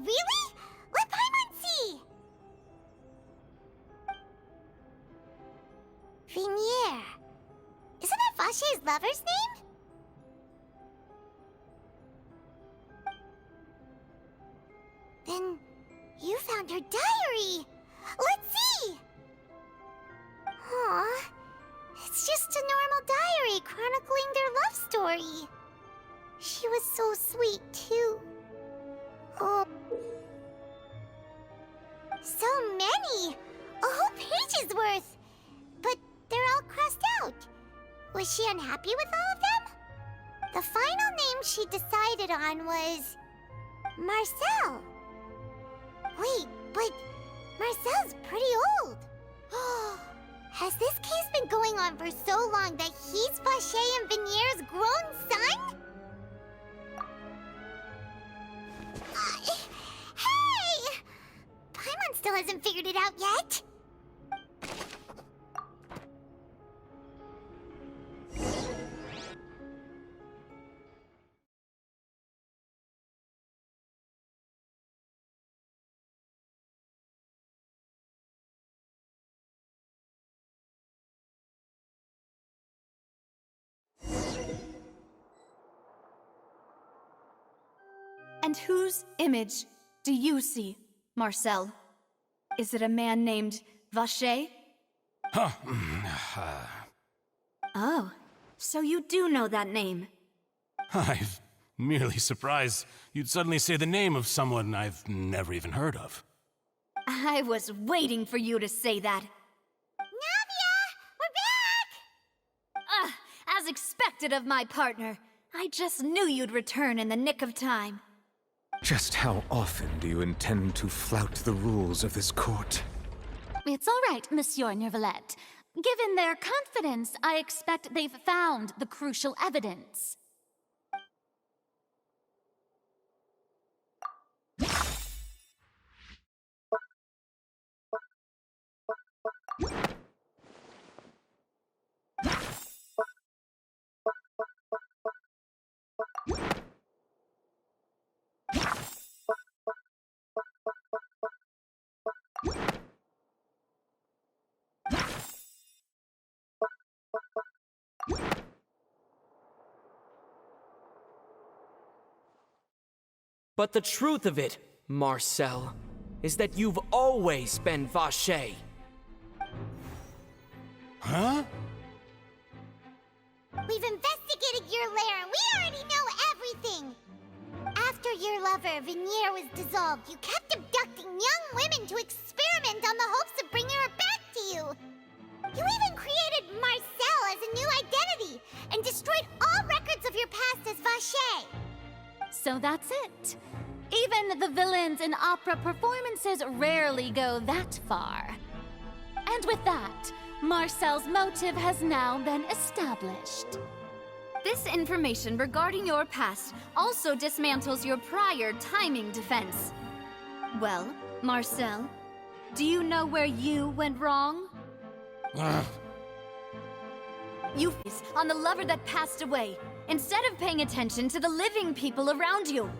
really? Let Paimon see! Vinier. Isn't that Vache's lover's name? Then you found her diary! Let's see! Aw, it's just a normal diary chronicling their love story. She was so sweet, too. Oh. So many! A whole page's worth! But they're all crossed out. Was she unhappy with all of them? The final name she decided on was... Marcel. Wait, but Marcel's pretty old. Has this case been going on for so long that he's Vache and Vinier's grown son? Hey! Paimon still hasn't figured it out yet. And whose image do you see, Marcel? Is it a man named Vache? Oh, so you do know that name. I'm merely surprised you'd suddenly say the name of someone I've never even heard of. I was waiting for you to say that. Navia! We're back! As expected of my partner. I just knew you'd return in the nick of time. Just how often do you intend to flout the rules of this court? It's all right, Monsieur Neuvillette. Given their confidence, I expect they've found the crucial evidence. But the truth of it, Marcel, is that you've always been Vache. Huh? We've investigated your lair and we already know everything! After your lover, Vinier, was dissolved, you kept abducting young women to experiment on the hopes of bringing her back to you! You even created Marcel as a new identity and destroyed all records of your past as Vache! So that's it. Even the villains in opera performances rarely go that far. And with that, Marcel's motive has now been established. This information regarding your past also dismantles your prior timing defense. Well, Marcel, do you know where you went wrong? You focus on the lover that passed away, instead of paying attention to the living people around you.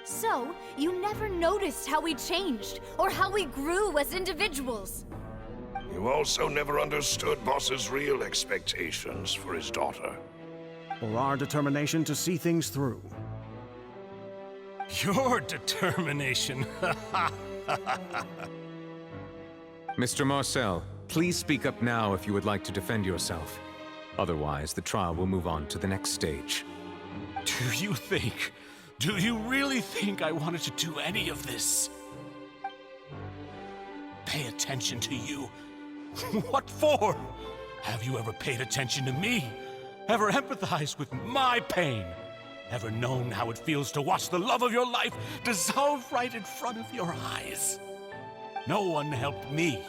So, you never noticed how we changed, or how we grew as individuals. You also never understood Boss's real expectations for his daughter. Or our determination to see things through. Your determination. Mr. Marcel, please speak up now if you would like to defend yourself. Otherwise, the trial will move on to the next stage. Do you really think I wanted to do any of this? Pay attention to you? What for? Have you ever paid attention to me? Ever empathized with my pain? Ever known how it feels to watch the love of your life dissolve right in front of your eyes? No one helped me.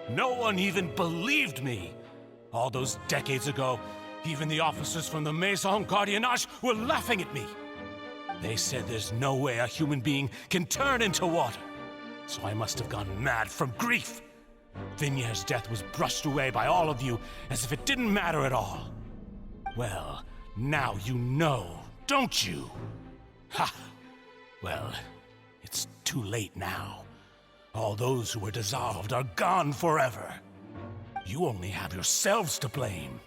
No one even believed me. All those decades ago, even the officers from the Maison Gardiennage were laughing at me. They said there's no way a human being can turn into water. So I must have gone mad from grief. Vinier's death was brushed away by all of you as if it didn't matter at all. Well, now you know, don't you? Ha! Well, it's too too late now. All those who were dissolved are gone forever. You only have yourselves to blame.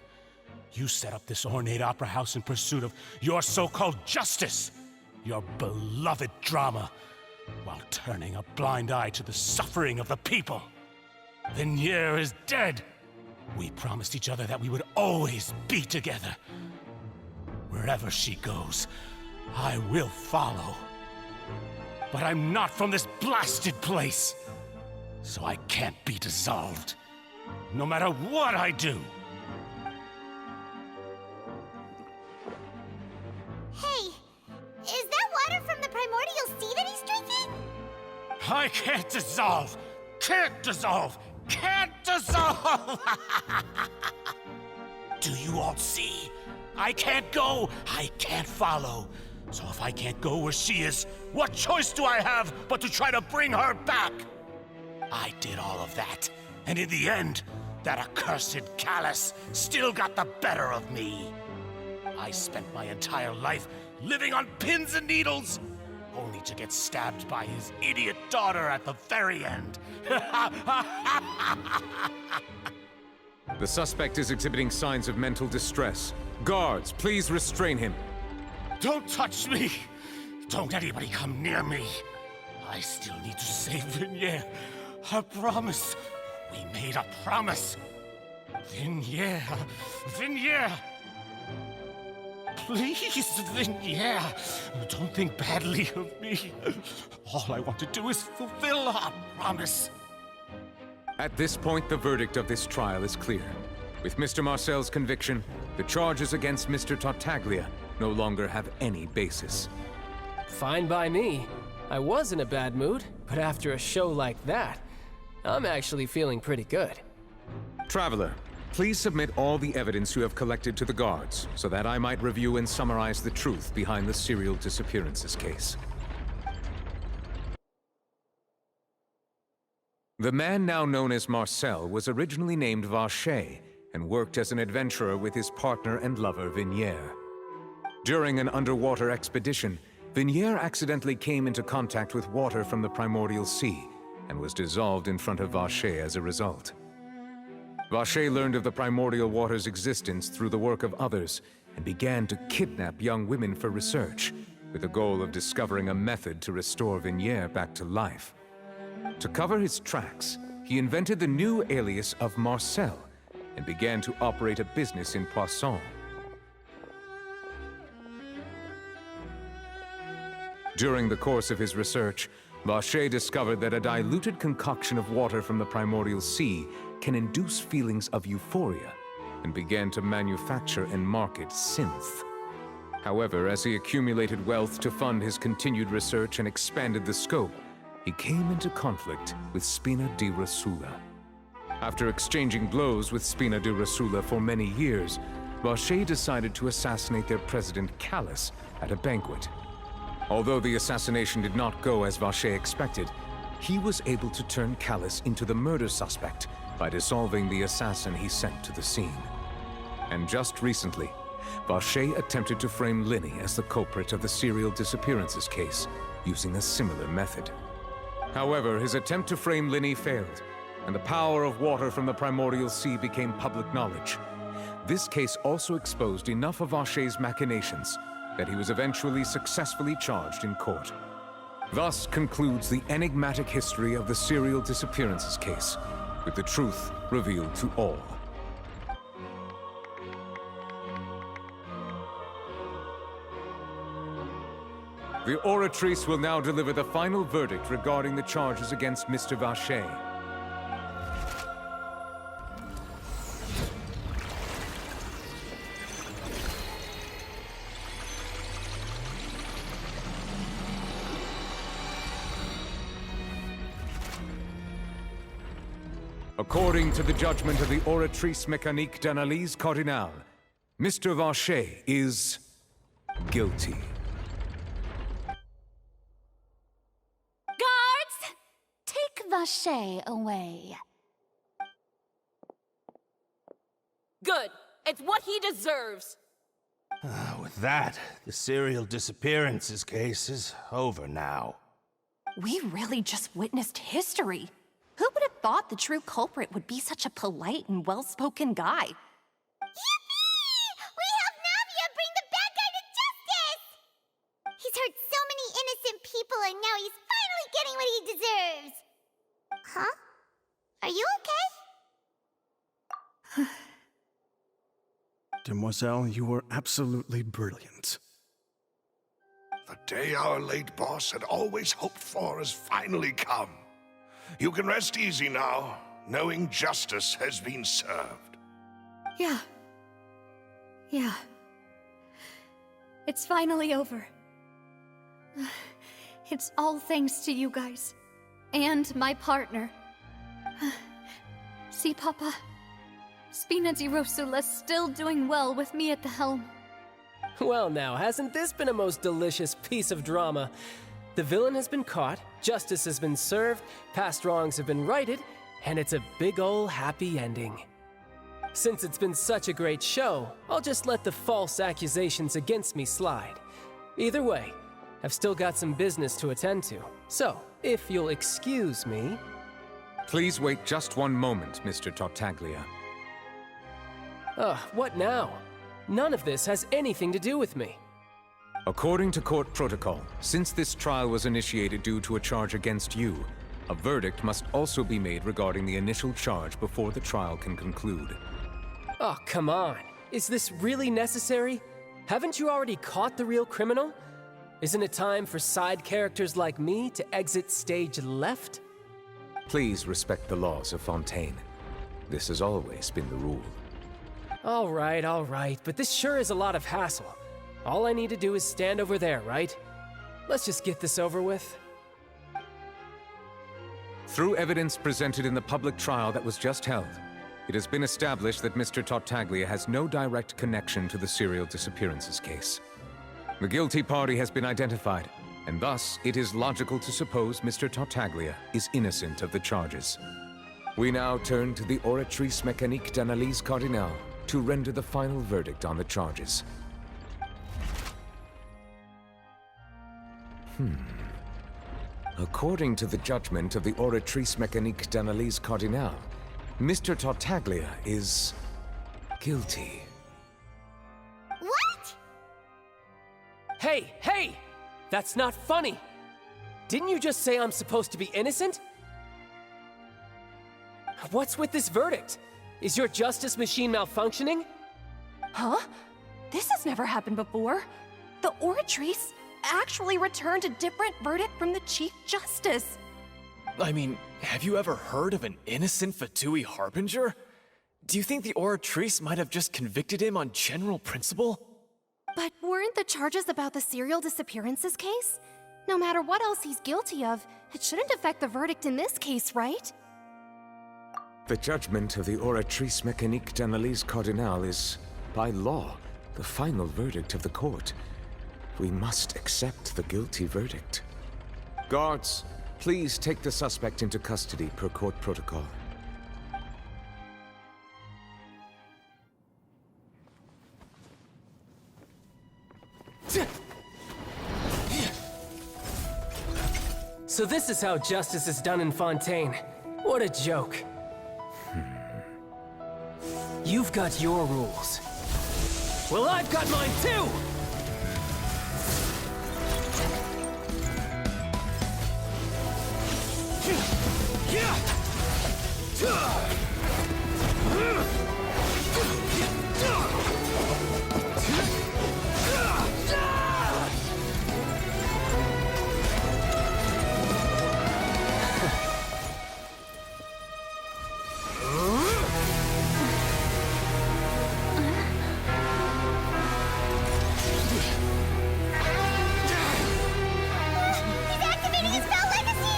You set up this ornate opera house in pursuit of your so-called justice, your beloved drama, while turning a blind eye to the suffering of the people. Vignier is dead. We promised each other that we would always be together. Wherever she goes, I will follow. But I'm not from this blasted place, so I can't be dissolved, no matter what I do. Hey, is that water from the primordial sea that he's drinking? I can't dissolve! Can't dissolve! Can't dissolve! Do you all see? I can't go! I can't follow! So if I can't go where she is, what choice do I have but to try to bring her back? I did all of that, and in the end, that accursed Callus still got the better of me. I spent my entire life living on pins and needles, only to get stabbed by his idiot daughter at the very end. The suspect is exhibiting signs of mental distress. Guards, please restrain him. Don't touch me! Don't anybody come near me! I still need to save Vignier. I promise. We made a promise. Vignier. Vignier! Please, Vignier. Don't think badly of me. All I want to do is fulfill our promise. At this point, the verdict of this trial is clear. With Mr. Marcel's conviction, the charges against Mr. Tartaglia no longer have any basis. Fine by me. I was in a bad mood, but after a show like that, I'm actually feeling pretty good. Traveler, please submit all the evidence you have collected to the guards, so that I might review and summarize the truth behind the serial disappearances case. The man now known as Marcel was originally named Vacher and worked as an adventurer with his partner and lover Vignier. During an underwater expedition, Vignier accidentally came into contact with water from the primordial sea and was dissolved in front of Vacher as a result. Vacher learned of the primordial water's existence through the work of others and began to kidnap young women for research, with the goal of discovering a method to restore Vignier back to life. To cover his tracks, he invented the new alias of Marcel and began to operate a business in Poisson. During the course of his research, Vacher discovered that a diluted concoction of water from the primordial sea can induce feelings of euphoria, and began to manufacture and market synth. However, as he accumulated wealth to fund his continued research and expanded the scope, he came into conflict with Spina di Rosula. After exchanging blows with Spina di Rosula for many years, Vacher decided to assassinate their president Callus at a banquet. Although the assassination did not go as Vacher expected, he was able to turn Callus into the murder suspect by dissolving the assassin he sent to the scene. And just recently, Vacher attempted to frame Linny as the culprit of the serial disappearances case, using a similar method. However, his attempt to frame Linny failed, and the power of water from the primordial sea became public knowledge. This case also exposed enough of Vacher's machinations that he was eventually successfully charged in court. Thus concludes the enigmatic history of the serial disappearances case, with the truth revealed to all. The Oratrice will now deliver the final verdict regarding the charges against Mr. Vacher. According to the judgment of the Oratrice Mécanique d'Analyse Cardinale, Mr. Vacher is guilty. Guards! Take Vacher away. Good. It's what he deserves. With that, the serial disappearances case is over now. We really just witnessed history. Who would have thought the true culprit would be such a polite and well-spoken guy? Yippee! We helped Navia bring the bad guy to justice! He's hurt so many innocent people and now he's finally getting what he deserves! Huh? Are you okay? Demoiselle, you were absolutely brilliant. The day our late boss had always hoped for has finally come. You can rest easy now, knowing justice has been served. Yeah. Yeah. It's finally over. It's all thanks to you guys. And my partner. See, Papa? Spina di Rosula's still doing well with me at the helm. Well now, hasn't this been a most delicious piece of drama? The villain has been caught, justice has been served, past wrongs have been righted, and it's a big ol' happy ending. Since it's been such a great show, I'll just let the false accusations against me slide. Either way, I've still got some business to attend to. So, if you'll excuse me... Please wait just one moment, Mr. Tartaglia. What now? None of this has anything to do with me. According to court protocol, since this trial was initiated due to a charge against you, a verdict must also be made regarding the initial charge before the trial can conclude. Oh, come on. Is this really necessary? Haven't you already caught the real criminal? Isn't it time for side characters like me to exit stage left? Please respect the laws of Fontaine. This has always been the rule. All right, but this sure is a lot of hassle. All I need to do is stand over there, right? Let's just get this over with. Through evidence presented in the public trial that was just held, it has been established that Mr. Tartaglia has no direct connection to the serial disappearances case. The guilty party has been identified, and thus it is logical to suppose Mr. Tartaglia is innocent of the charges. We now turn to the Oratrice Mécanique d'Analyse Cardinale to render the final verdict on the charges. According to the judgment of the Oratrice Mécanique d'Analyse Cardinale, Mr. Tartaglia is guilty. What? Hey! That's not funny! Didn't you just say I'm supposed to be innocent? What's with this verdict? Is your justice machine malfunctioning? Huh? This has never happened before. The Oratrice actually returned a different verdict from the Chief Justice. I mean, have you ever heard of an innocent Fatui Harbinger? Do you think the Oratrice might have just convicted him on general principle? But weren't the charges about the serial disappearances case? No matter what else he's guilty of, it shouldn't affect the verdict in this case, right? The judgment of the Oratrice Mécanique d'Analyse Cardinale is, by law, the final verdict of the court. We must accept the guilty verdict. Guards, please take the suspect into custody per court protocol. So this is how justice is done in Fontaine. What a joke. You've got your rules. Well, I've got mine too! He's activating his spell legacy!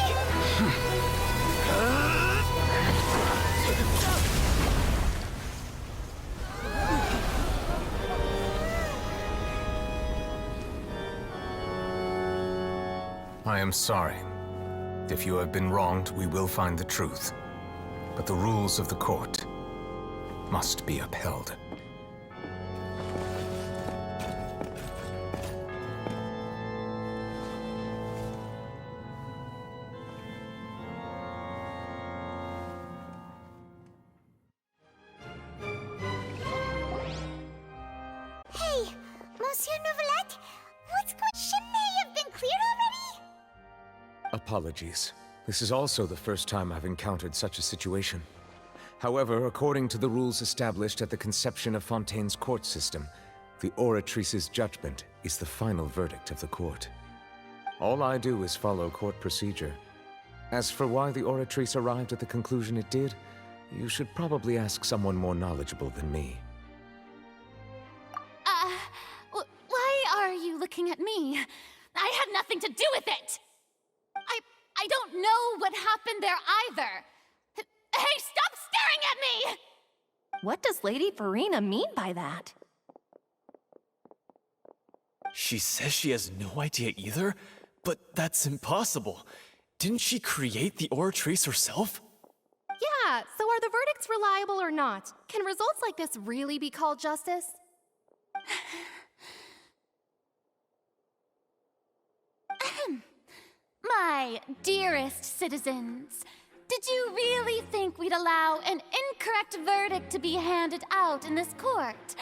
I am sorry. If you have been wronged, we will find the truth. But the rules of the court must be upheld. Apologies. This is also the first time I've encountered such a situation. However, according to the rules established at the conception of Fontaine's court system, the Oratrice's judgment is the final verdict of the court. All I do is follow court procedure. As for why the Oratrice arrived at the conclusion it did, you should probably ask someone more knowledgeable than me. Why are you looking at me? I had nothing to do with it! I don't know what happened there either! Hey, stop staring at me! What does Lady Farina mean by that? She says she has no idea either, but that's impossible. Didn't she create the Oratrice herself? Yeah, so are the verdicts reliable or not? Can results like this really be called justice? My dearest citizens, did you really think we'd allow an incorrect verdict to be handed out in this court?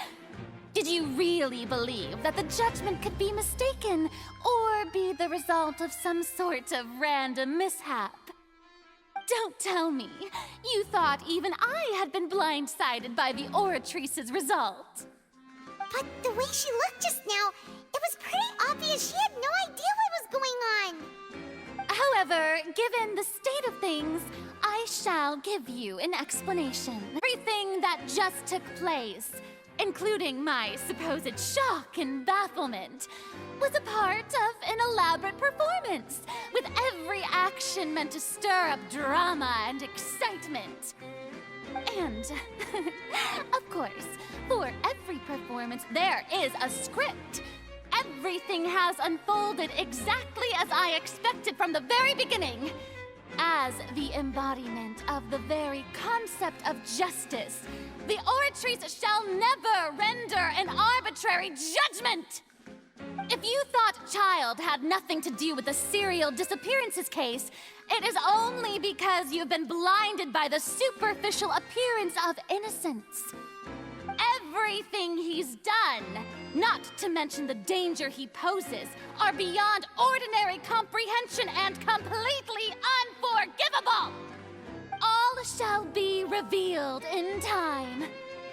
Did you really believe that the judgment could be mistaken or be the result of some sort of random mishap? Don't tell me you thought even I had been blindsided by the Oratrice's result. But the way she looked just now, it was pretty obvious she had no idea what was going on. However, given the state of things, I shall give you an explanation. Everything that just took place, including my supposed shock and bafflement, was a part of an elaborate performance, with every action meant to stir up drama and excitement. And, of course, for every performance, there is a script. Everything has unfolded exactly as I expected from the very beginning. As the embodiment of the very concept of justice, the Oratrice shall never render an arbitrary judgment! If you thought Child had nothing to do with the serial disappearances case, it is only because you've been blinded by the superficial appearance of innocence. Everything he's done, not to mention the danger he poses, are beyond ordinary comprehension and completely unforgivable! All shall be revealed in time.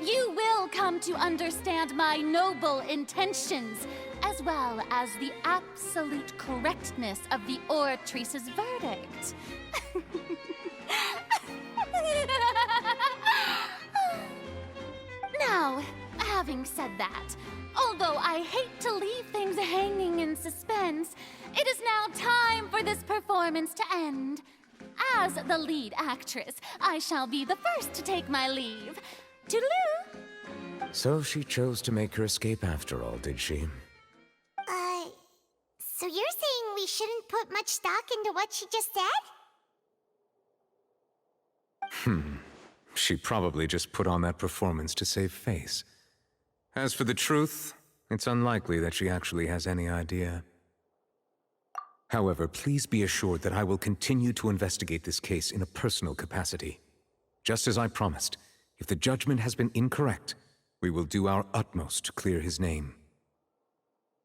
You will come to understand my noble intentions, as well as the absolute correctness of the Oratrice's verdict. Now, having said that, although I hate to leave things hanging in suspense, it is now time for this performance to end. As the lead actress, I shall be the first to take my leave. Toodaloo! So she chose to make her escape after all, did she? So you're saying we shouldn't put much stock into what she just said? She probably just put on that performance to save face. As for the truth, it's unlikely that she actually has any idea. However, please be assured that I will continue to investigate this case in a personal capacity. Just as I promised, if the judgment has been incorrect, we will do our utmost to clear his name.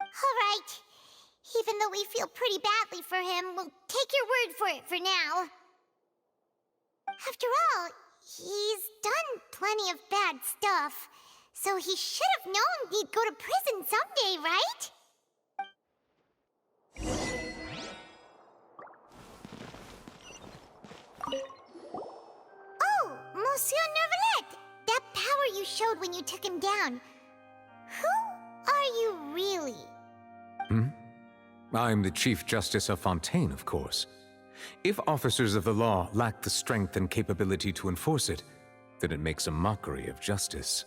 All right. Even though we feel pretty badly for him, we'll take your word for it for now. After all, he's done plenty of bad stuff, so he should have known he'd go to prison someday, right? Oh, Monsieur Nervalet! That power you showed when you took him down. Who are you really? I'm the Chief Justice of Fontaine, of course. If officers of the law lack the strength and capability to enforce it, then it makes a mockery of justice.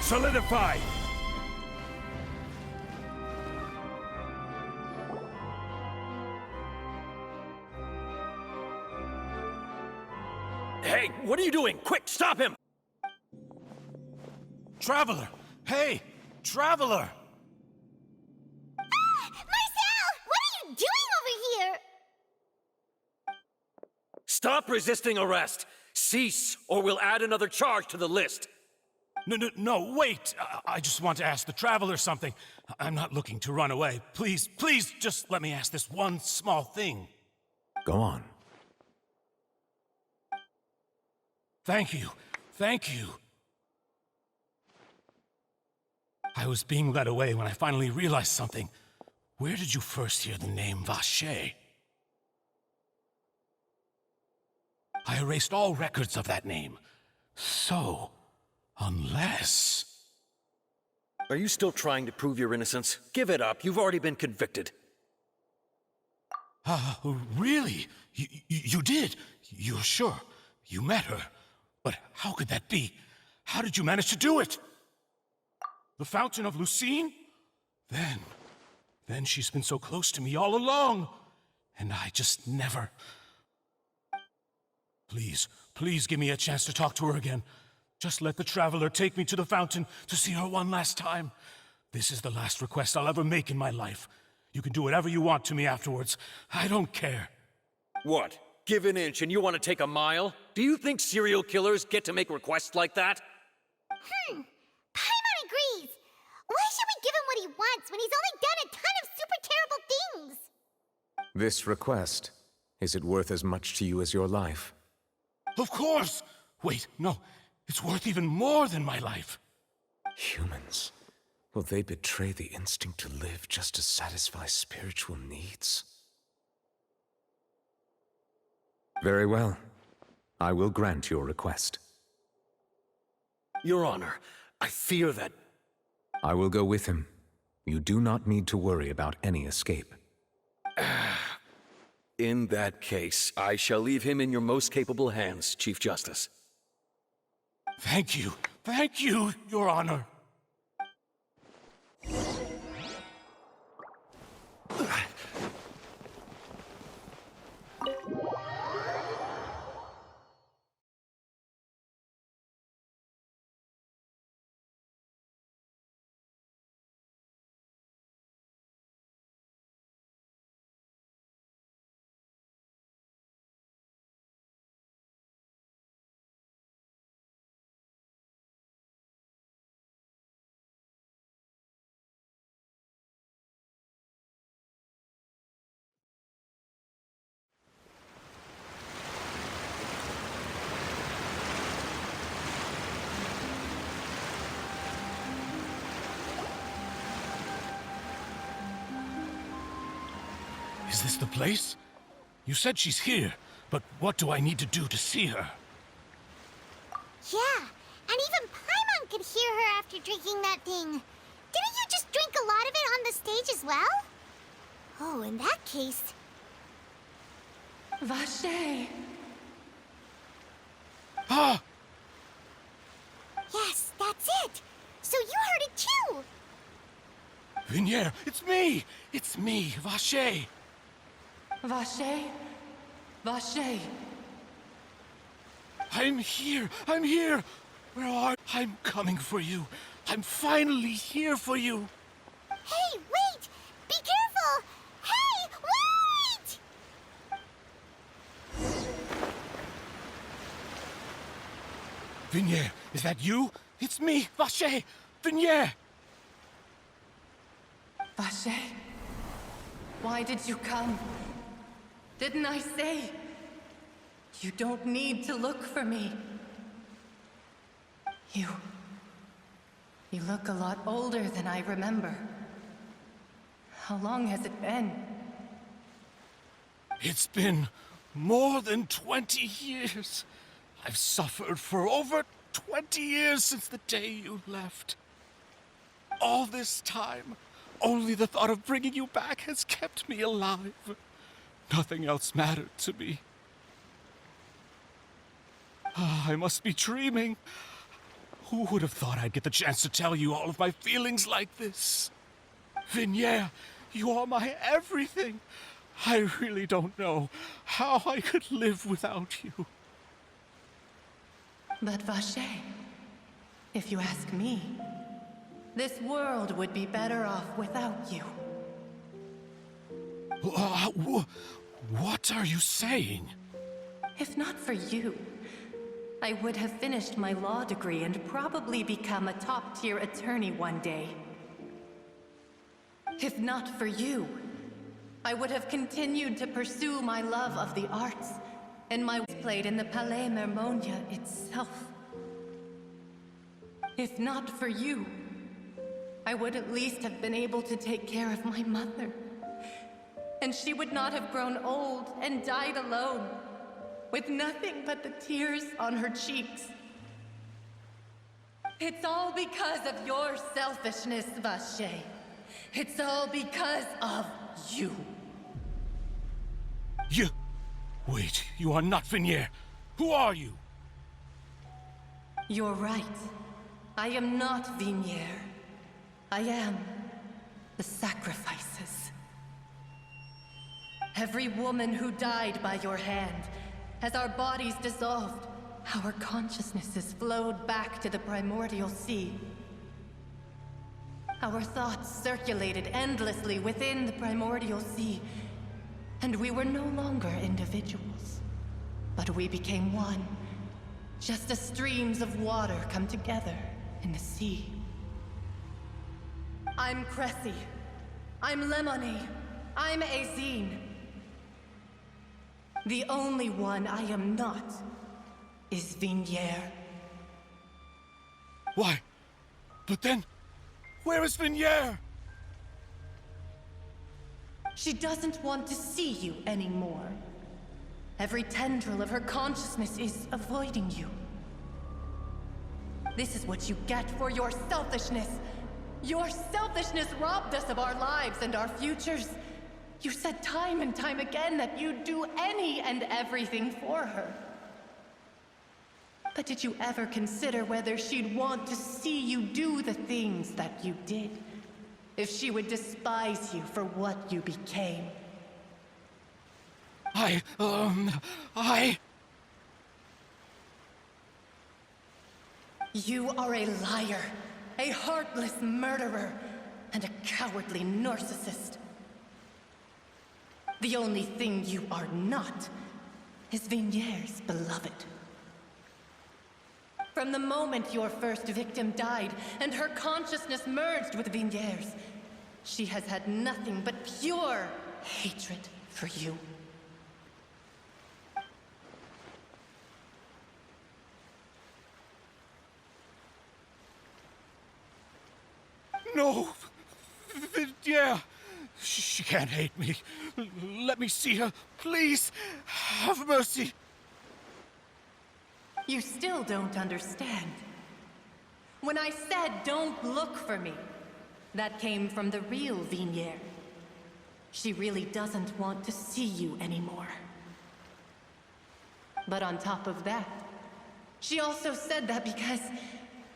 Solidify! Hey, what are you doing? Quick, stop him! Traveler! Hey! Traveler! Marcel! What are you doing Stop resisting arrest! Cease, or we'll add another charge to the list! No, wait! I just want to ask the Traveler something. I'm not looking to run away. Please, just let me ask this one small thing. Go on. Thank you. I was being led away when I finally realized something. Where did you first hear the name Vache? I erased all records of that name. So, unless... Are you still trying to prove your innocence? Give it up. You've already been convicted. Really? You did? You're sure? You met her? But how could that be? How did you manage to do it? The Fountain of Lucine? Then she's been so close to me all along. And I just never... Please give me a chance to talk to her again. Just let the Traveler take me to the fountain to see her one last time. This is the last request I'll ever make in my life. You can do whatever you want to me afterwards. I don't care. What? Give an inch and you want to take a mile? Do you think serial killers get to make requests like that? Paimon agrees. Why should we give him what he wants when he's only done a ton of super terrible things? This request, is it worth as much to you as your life? Of course! Wait, no. It's worth even more than my life. Humans. Will they betray the instinct to live just to satisfy spiritual needs? Very well. I will grant your request. Your Honor, I fear that... I will go with him. You do not need to worry about any escape. In that case, I shall leave him in your most capable hands, Chief Justice. Thank you, Your Honor. Is this the place? You said she's here, but what do I need to do to see her? Yeah, and even Paimon could hear her after drinking that thing. Didn't you just drink a lot of it on the stage as well? Oh, in that case... Vache! Ah! Yes, that's it! So you heard it too! Vignier, it's me! It's me, Vache! Vache? Vache? I'm here! Where are... I'm coming for you! I'm finally here for you! Hey, wait! Be careful! Hey, wait! Vignier, is that you? It's me, Vache! Vignier! Vache? Why did you come? Didn't I say? You don't need to look for me. You look a lot older than I remember. How long has it been? It's been more than 20 years. I've suffered for over 20 years since the day you left. All this time, only the thought of bringing you back has kept me alive. Nothing else mattered to me. I must be dreaming. Who would have thought I'd get the chance to tell you all of my feelings like this? Vignier, you are my everything. I really don't know how I could live without you. But Vache, if you ask me, this world would be better off without you. What are you saying? If not for you, I would have finished my law degree and probably become a top-tier attorney one day. If not for you, I would have continued to pursue my love of the arts and my played in the Palais Mermonia itself. If not for you, I would at least have been able to take care of my mother. And she would not have grown old and died alone, with nothing but the tears on her cheeks. It's all because of your selfishness, Vache. It's all because of you. You... Wait, you are not Vignier. Who are you? You're right. I am not Vignier. I am the sacrifices. Every woman who died by your hand, as our bodies dissolved, our consciousnesses flowed back to the primordial sea. Our thoughts circulated endlessly within the primordial sea, and we were no longer individuals, but we became one, just as streams of water come together in the sea. I'm Cressy. I'm Lemony. I'm Azine. The only one I am not is Vignier. Why? But then, where is Vignier? She doesn't want to see you anymore. Every tendril of her consciousness is avoiding you. This is what you get for your selfishness. Your selfishness robbed us of our lives and our futures. You said time and time again that you'd do any and everything for her. But did you ever consider whether she'd want to see you do the things that you did? If she would despise you for what you became? You are a liar, a heartless murderer, and a cowardly narcissist. The only thing you are not is Vignier's beloved. From the moment your first victim died and her consciousness merged with Vignier's, she has had nothing but pure hatred for you. No! Yeah! She can't hate me. Let me see her. Please! Have mercy! You still don't understand. When I said don't look for me, that came from the real Vignier. She really doesn't want to see you anymore. But on top of that, she also said that because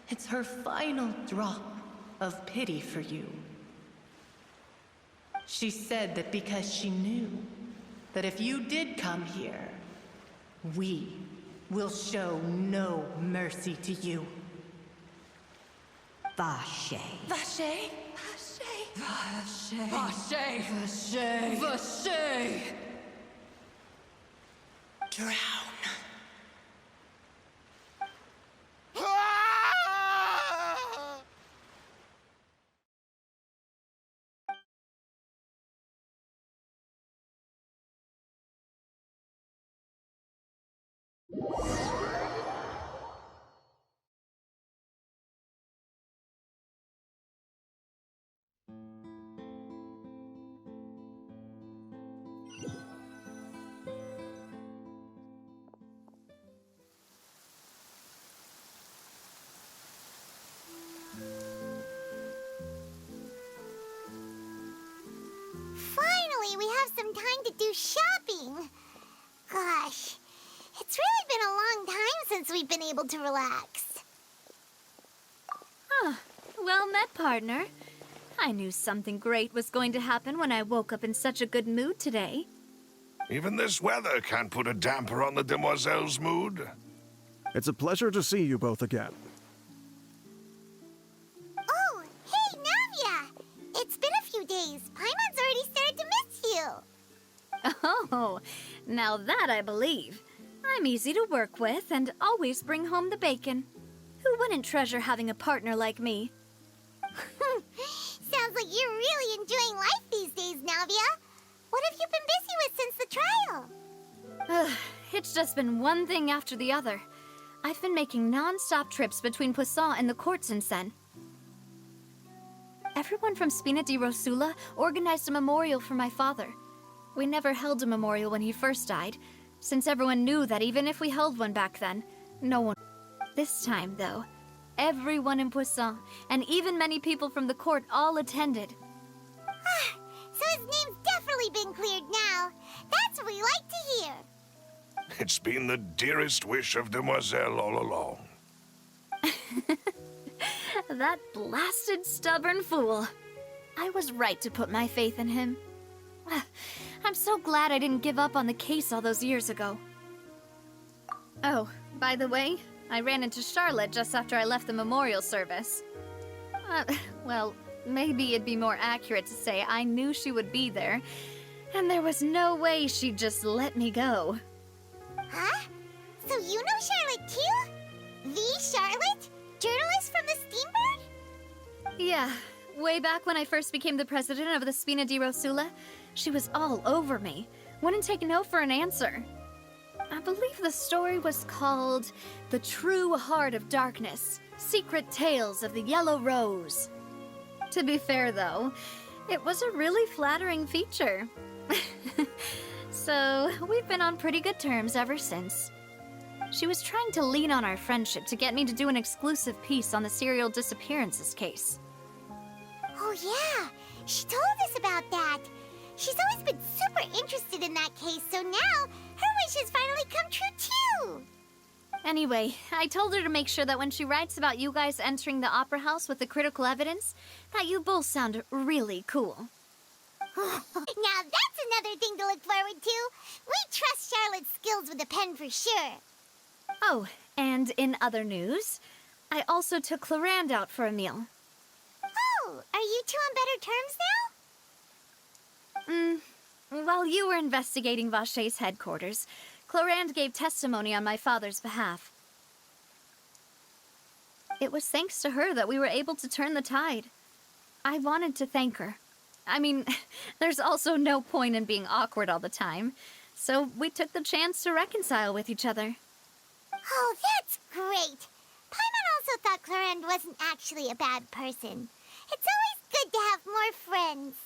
it's her final drop of pity for you. She said that because she knew that if you did come here, we will show no mercy to you. Vache. Vache? Vache. Vache. Vache. Vache. Drown. Finally, we have some time to do shopping. Gosh, it's really been a long time since we've been able to relax. Well met, partner. I knew something great was going to happen when I woke up in such a good mood today. Even this weather can't put a damper on the demoiselle's mood. It's a pleasure to see you both again. Oh, hey, Navia! It's been a few days. Paimon's already started to miss you. Oh, now that I believe. I'm easy to work with and always bring home the bacon. Who wouldn't treasure having a partner like me? Sounds like you're really enjoying life these days, Navia. What have you been busy with since the trial? It's just been one thing after the other. I've been making non-stop trips between Poisson and the court since then. Everyone from Spina di Rosula organized a memorial for my father. We never held a memorial when he first died, since everyone knew that even if we held one back then, no one... This time, though, everyone in Poisson, and even many people from the court, all attended. So his name's definitely been cleared now. That's what we like to hear. It's been the dearest wish of Demoiselle all along. That blasted stubborn fool. I was right to put my faith in him. I'm so glad I didn't give up on the case all those years ago. Oh, by the way, I ran into Charlotte just after I left the memorial service. Well, maybe it'd be more accurate to say I knew she would be there, and there was no way she'd just let me go. Huh? So you know Charlotte too? The Charlotte? Journalist from the Steambird? Yeah, way back when I first became the president of the Spina di Rosula, she was all over me. Wouldn't take no for an answer. I believe the story was called The True Heart of Darkness, Secret Tales of the Yellow Rose. To be fair, though, it was a really flattering feature. So, we've been on pretty good terms ever since. She was trying to lean on our friendship to get me to do an exclusive piece on the serial disappearances case. Oh yeah, she told us about that. She's always been super interested in that case, so now her wish has finally come true too. Anyway, I told her to make sure that when she writes about you guys entering the opera house with the critical evidence, that you both sound really cool. Now that's another thing to look forward to. We trust Charlotte's skills with a pen for sure. Oh, and in other news, I also took Clarand out for a meal. Oh, are you two on better terms now? While you were investigating Vaché's headquarters, Clarand gave testimony on my father's behalf. It was thanks to her that we were able to turn the tide. I wanted to thank her. I mean, there's also no point in being awkward all the time, so we took the chance to reconcile with each other. Oh, that's great. Paimon also thought Clarand wasn't actually a bad person. It's always good to have more friends.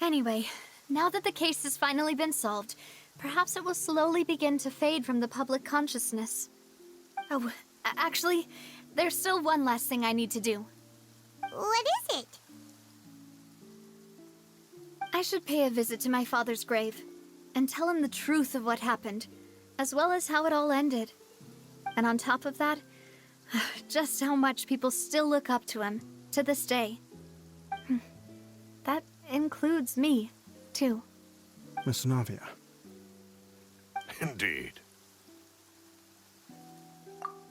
Anyway, now that the case has finally been solved, perhaps it will slowly begin to fade from the public consciousness. Oh, actually, there's still one last thing I need to do. What is it? I should pay a visit to my father's grave and tell him the truth of what happened, as well as how it all ended. And on top of that, just how much people still look up to him to this day. That includes me, too. Miss Navia. Indeed.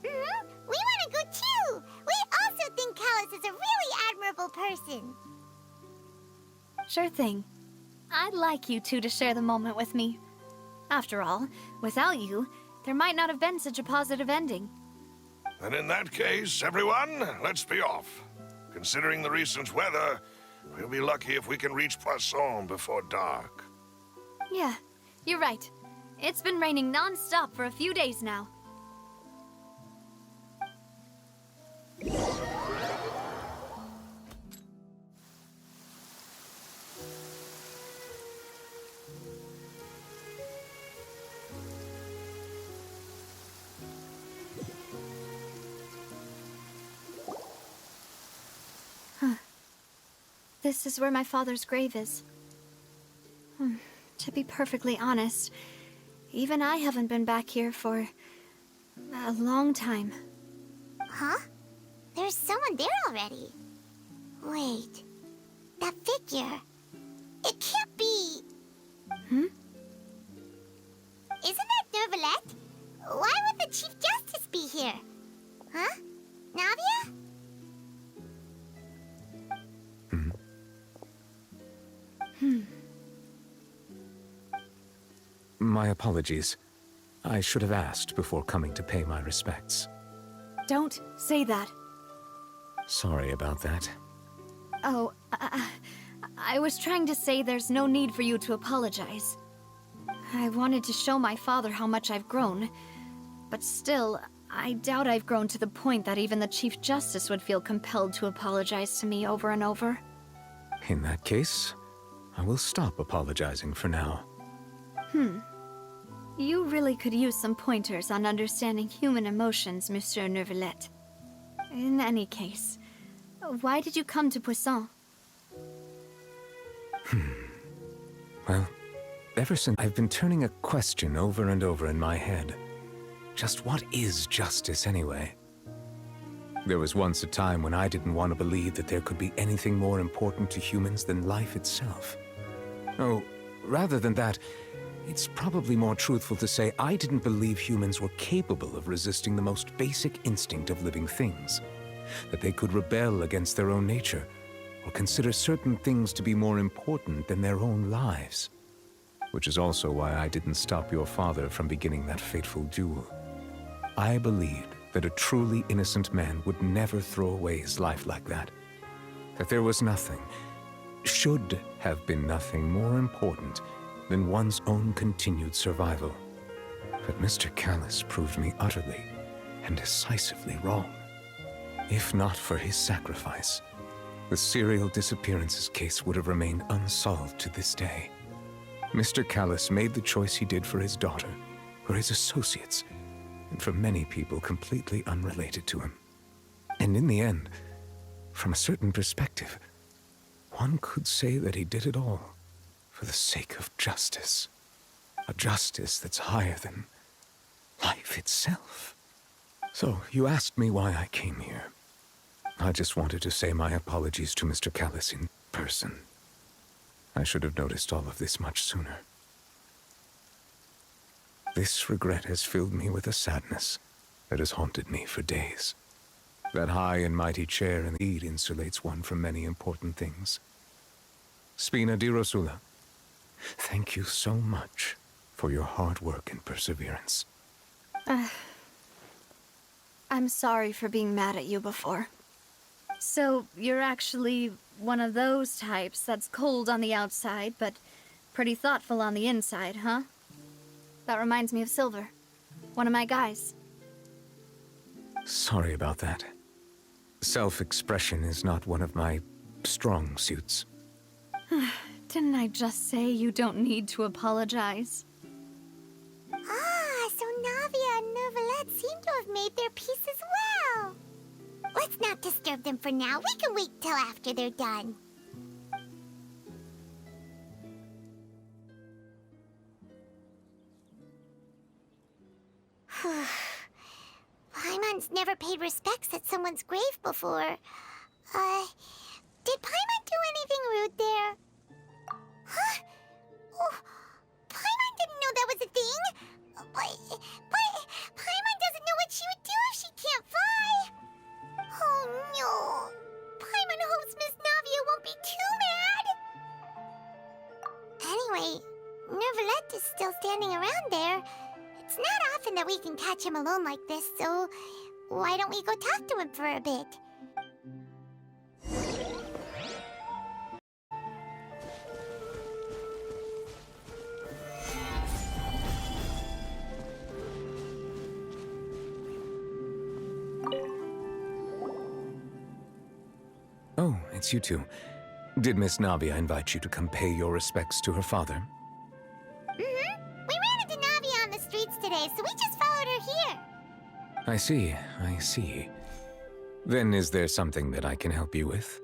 We want to go too! We also think Callus is a really admirable person. Sure thing. I'd like you two to share the moment with me. After all, without you, there might not have been such a positive ending. And in that case, everyone, let's be off. Considering the recent weather, we'll be lucky if we can reach Poisson before dark. Yeah, you're right. It's been raining non-stop for a few days now. This is where my father's grave is. To be perfectly honest, even I haven't been back here for a long time. Huh? There's someone there already. Wait, that figure. It can't be... Hmm? Isn't that Nervalette? Why would the Chief Justice be here? Huh? Navia? My apologies. I should have asked before coming to pay my respects. Don't say that. Sorry about that. Oh, I was trying to say there's no need for you to apologize. I wanted to show my father how much I've grown, but still, I doubt I've grown to the point that even the Chief Justice would feel compelled to apologize to me over and over. In that case, I will stop apologizing for now. You really could use some pointers on understanding human emotions, Monsieur Neuvillette. In any case, why did you come to Poisson? Well, ever since I've been turning a question over and over in my head. Just what is justice anyway? There was once a time when I didn't want to believe that there could be anything more important to humans than life itself. Oh, rather than that, it's probably more truthful to say I didn't believe humans were capable of resisting the most basic instinct of living things. That they could rebel against their own nature, or consider certain things to be more important than their own lives. Which is also why I didn't stop your father from beginning that fateful duel. I believed that a truly innocent man would never throw away his life like that. That there was nothing, should have been nothing more important than one's own continued survival. But Mr. Callis proved me utterly and decisively wrong. If not for his sacrifice, the serial disappearances case would have remained unsolved to this day. Mr. Callis made the choice he did for his daughter, for his associates, and for many people completely unrelated to him. And in the end, from a certain perspective, one could say that he did it all for the sake of justice. A justice that's higher than life itself. So, you asked me why I came here. I just wanted to say my apologies to Mr. Callis in person. I should have noticed all of this much sooner. This regret has filled me with a sadness that has haunted me for days. That high and mighty chair indeed insulates one from many important things. Spina di Rosula, thank you so much for your hard work and perseverance. I'm sorry for being mad at you before. So, you're actually one of those types that's cold on the outside, but pretty thoughtful on the inside, huh? That reminds me of Silver, one of my guys. Sorry about that. Self-expression is not one of my strong suits. Didn't I just say you don't need to apologize? Ah, so Navia and Neuvillette seem to have made their peace as well. Let's not disturb them for now. We can wait till after they're done. Paimon's never paid respects at someone's grave before. Did Paimon do anything rude there? Huh? Oh, Paimon didn't know that was a thing. But Paimon doesn't know what she would do if she can't fly. Oh no. Paimon hopes Miss Navia won't be too mad. Anyway, Neuvillette is still standing around there. It's not often that we can catch him alone like this, so why don't we go talk to him for a bit? Oh, it's you two. Did Miss Navia invite you to come pay your respects to her father? We ran into Navia on the streets today, so we just followed her here. I see. Then is there something that I can help you with?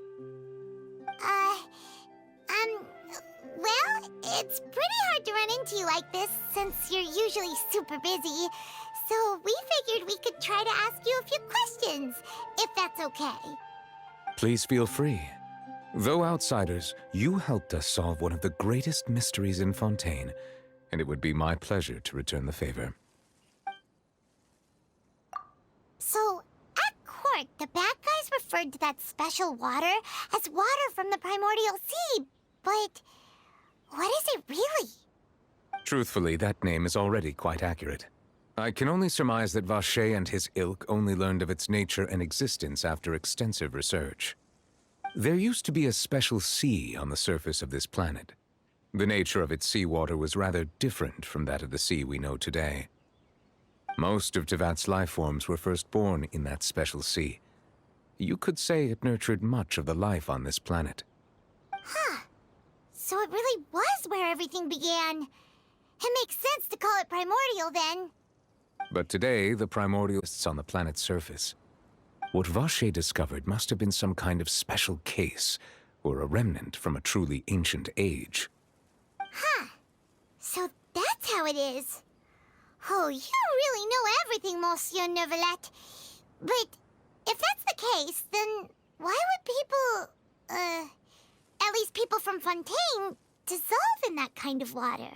Well, it's pretty hard to run into you like this, since you're usually super busy. So we figured we could try to ask you a few questions, if that's okay. Please feel free. Though outsiders, you helped us solve one of the greatest mysteries in Fontaine, and it would be my pleasure to return the favor. So, at court, the bad guys referred to that special water as water from the primordial sea, but what is it really? Truthfully, that name is already quite accurate. I can only surmise that Vache and his ilk only learned of its nature and existence after extensive research. There used to be a special sea on the surface of this planet. The nature of its seawater was rather different from that of the sea we know today. Most of Tevat's life forms were first born in that special sea. You could say it nurtured much of the life on this planet. Huh. So it really was where everything began. It makes sense to call it primordial then. But today, the primordial is on the planet's surface. What Vache discovered must have been some kind of special case, or a remnant from a truly ancient age. Huh. So that's how it is. Oh, you really know everything, Monsieur Neuvillette. But if that's the case, then why would people, at least people from Fontaine, dissolve in that kind of water?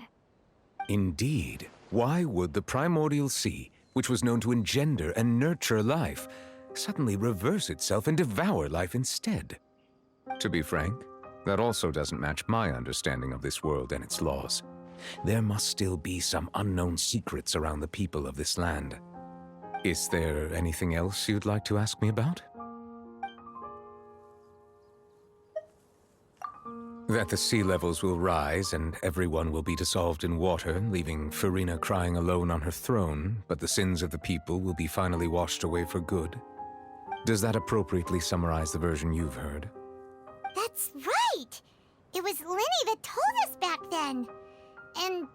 Indeed. Why would the primordial sea, which was known to engender and nurture life, suddenly reverse itself and devour life instead? To be frank, that also doesn't match my understanding of this world and its laws. There must still be some unknown secrets around the people of this land. Is there anything else you'd like to ask me about? That the sea levels will rise and everyone will be dissolved in water, leaving Farina crying alone on her throne, but the sins of the people will be finally washed away for good. Does that appropriately summarize the version you've heard? That's right! It was Linny that told us back then. And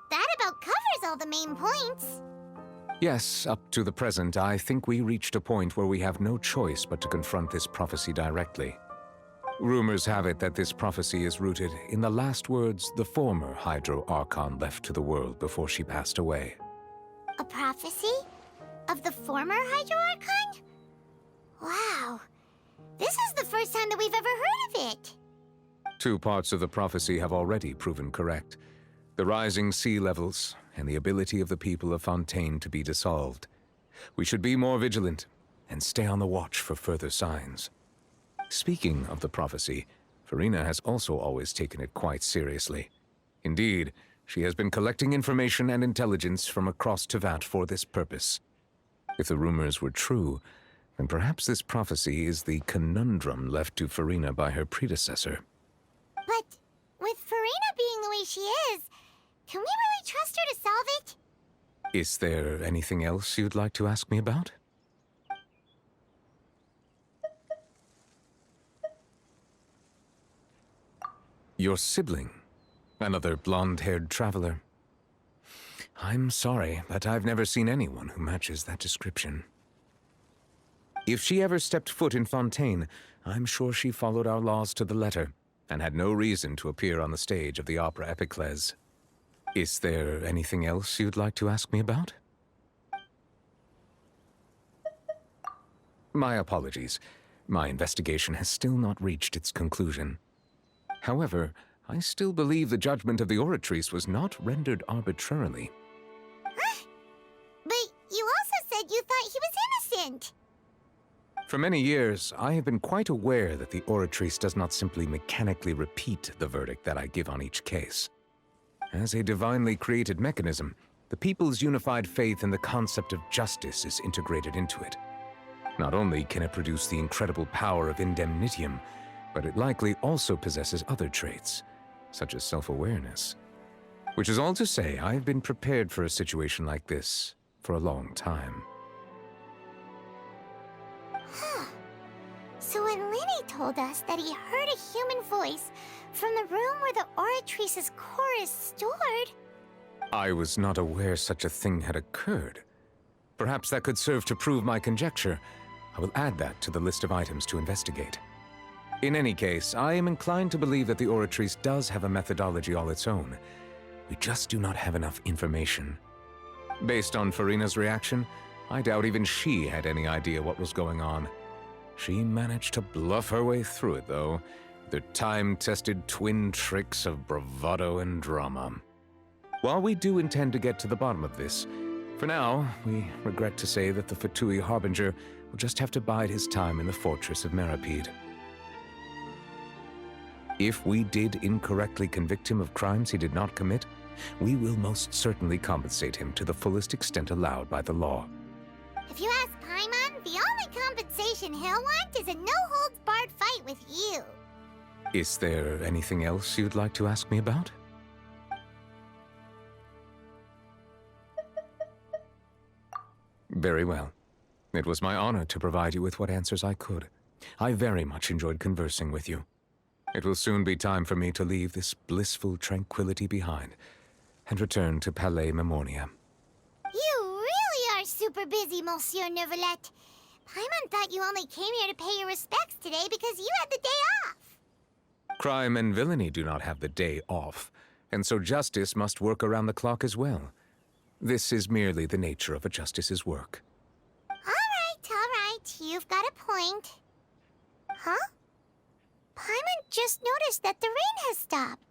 that about covers all the main points. Yes, up to the present, I think we reached a point where we have no choice but to confront this prophecy directly. Rumors have it that this prophecy is rooted in the last words the former Hydro Archon left to the world before she passed away. A prophecy? Of the former Hydro Archon? Wow. This is the first time that we've ever heard of it. 2 parts of the prophecy have already proven correct. The rising sea levels and the ability of the people of Fontaine to be dissolved. We should be more vigilant and stay on the watch for further signs. Speaking of the prophecy, Farina has also always taken it quite seriously. Indeed, she has been collecting information and intelligence from across Tevat for this purpose. If the rumors were true, then perhaps this prophecy is the conundrum left to Farina by her predecessor. But with Farina being the way she is, can we really trust her to solve it? Is there anything else you'd like to ask me about? Your sibling, another blonde-haired traveler. I'm sorry, but I've never seen anyone who matches that description. If she ever stepped foot in Fontaine, I'm sure she followed our laws to the letter, and had no reason to appear on the stage of the opera Epiclese. Is there anything else you'd like to ask me about? My apologies. My investigation has still not reached its conclusion. However, I still believe the judgment of the Oratrice was not rendered arbitrarily. Huh? But you also said you thought he was innocent. For many years, I have been quite aware that the Oratrice does not simply mechanically repeat the verdict that I give on each case. As a divinely created mechanism, the people's unified faith in the concept of justice is integrated into it. Not only can it produce the incredible power of indemnitium, but it likely also possesses other traits, such as self-awareness. Which is all to say, I've been prepared for a situation like this for a long time. Huh. So when Linny told us that he heard a human voice from the room where the Oratrice's core is stored... I was not aware such a thing had occurred. Perhaps that could serve to prove my conjecture. I will add that to the list of items to investigate. In any case, I am inclined to believe that the Oratrice does have a methodology all its own. We just do not have enough information. Based on Farina's reaction, I doubt even she had any idea what was going on. She managed to bluff her way through it, though, with her time-tested twin tricks of bravado and drama. While we do intend to get to the bottom of this, for now, we regret to say that the Fatui Harbinger will just have to bide his time in the fortress of Meripede. If we did incorrectly convict him of crimes he did not commit, we will most certainly compensate him to the fullest extent allowed by the law. If you ask Paimon, the only compensation he'll want is a no-holds-barred fight with you. Is there anything else you'd like to ask me about? Very well. It was my honor to provide you with what answers I could. I very much enjoyed conversing with you. It will soon be time for me to leave this blissful tranquility behind and return to Palais Memoria. You really are super busy, Monsieur Neuvillette. Paimon thought you only came here to pay your respects today because you had the day off. Crime and villainy do not have the day off, and so justice must work around the clock as well. This is merely the nature of a justice's work. All right, you've got a point. Huh? Paimon just noticed that the rain has stopped.